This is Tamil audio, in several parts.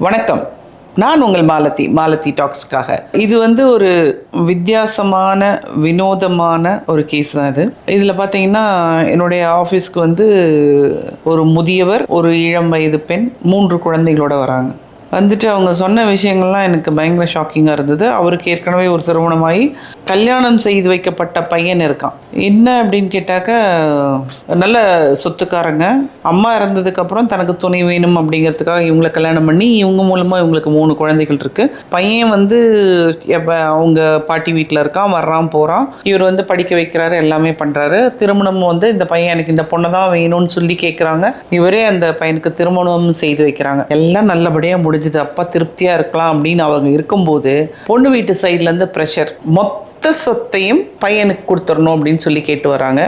வணக்கம். நான் உங்கள் மாலதி டாக்ஸ்க்காக. இது ஒரு வித்தியாசமான, வினோதமான ஒரு கேஸ் தான் இது. இதில் பார்த்தீங்கன்னா, என்னுடைய ஆஃபீஸ்க்கு ஒரு முதியவர், ஒரு இளம் வயது பெண், 3 குழந்தைகளோட வராங்க. அவங்க சொன்ன விஷயங்கள்லாம் எனக்கு பயங்கர ஷாக்கிங்காக இருந்தது. அவருக்கு ஏற்கனவே ஒரு திருமணமாகி கல்யாணம் செய்து வைக்கப்பட்ட பையன் இருக்கான். என்ன அப்படின்னு கேட்டாக்க, நல்ல சொத்துக்காரங்க. அம்மா இறந்ததுக்கப்புறம் தனக்கு துணை வேணும் அப்படிங்கிறதுக்காக இவங்களை கல்யாணம் பண்ணி இவங்க மூலமாக இவங்களுக்கு 3 குழந்தைகள் இருக்குது. பையன் அவங்க பாட்டி வீட்டில் இருக்கான், வர்றான் போகிறான். இவர் படிக்க வைக்கிறாரு, எல்லாமே பண்ணுறாரு. திருமணம் இந்த பையன் எனக்கு இந்த பொண்ணை தான் வேணும்னு சொல்லி கேட்குறாங்க. இவரே அந்த பையனுக்கு திருமணம் செய்து வைக்கிறாங்க. எல்லாம் நல்லபடியாக முடிஞ்சது. அப்பா திருப்தியாக இருக்கலாம் அப்படின்னு அவங்க இருக்கும்போது, பொண்ணு வீட்டு சைட்லேருந்து ப்ரெஷர், மொத்த சொத்தையும் பையனுக்கு கொடுத்துடணும் அப்படின்னு சொல்லி கேட்டு வராங்க.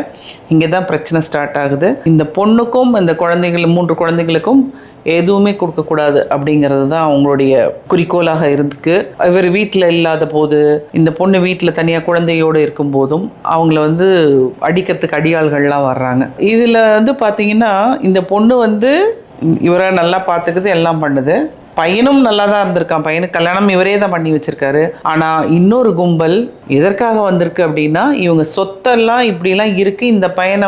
இங்கே தான் பிரச்சனை ஸ்டார்ட் ஆகுது. இந்த பொண்ணுக்கும் இந்த 3 குழந்தைகளுக்கும் எதுவுமே கொடுக்கக்கூடாது அப்படிங்கிறது தான் அவங்களுடைய குறிக்கோளாக இருக்கு. இவர் வீட்டில் இல்லாத போது, இந்த பொண்ணு வீட்டில் தனியாக குழந்தையோடு இருக்கும் போதும் அவங்கள அடிக்கிறதுக்கு அடியாள்கள்லாம் வர்றாங்க. இதில் பார்த்தீங்கன்னா, இந்த பொண்ணு இவரை நல்லா பார்த்துக்குது, எல்லாம் பண்ணுது. பையனும் நல்லா தான் இருந்திருக்கான். பையனுக்கு கல்யாணம் இவரே தான் பண்ணி வச்சிருக்காரு. ஆனால் இன்னொரு கும்பல் எதற்காக வந்திருக்கு அப்படின்னா, இவங்க சொத்தெல்லாம் இப்படிலாம் இருக்கு, இந்த பையனை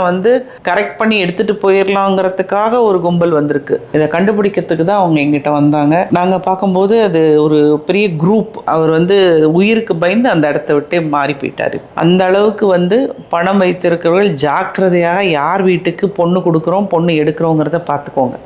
கரெக்ட் பண்ணி எடுத்துட்டு போயிடலாங்கிறதுக்காக ஒரு கும்பல் வந்திருக்கு. இதை கண்டுபிடிக்கிறதுக்கு தான் அவங்க எங்கிட்ட வந்தாங்க. நாங்கள் பார்க்கும்போது அது ஒரு பெரிய குரூப். அவர் உயிருக்கு பயந்து அந்த இடத்த விட்டு மாறி போயிட்டாரு. அந்த அளவுக்கு பணம் வைத்திருக்கிறவர்கள் ஜாக்கிரதையாக யார் வீட்டுக்கு பொண்ணு கொடுக்குறோம், பொண்ணு எடுக்கிறோங்கிறத பார்த்துக்கோங்க.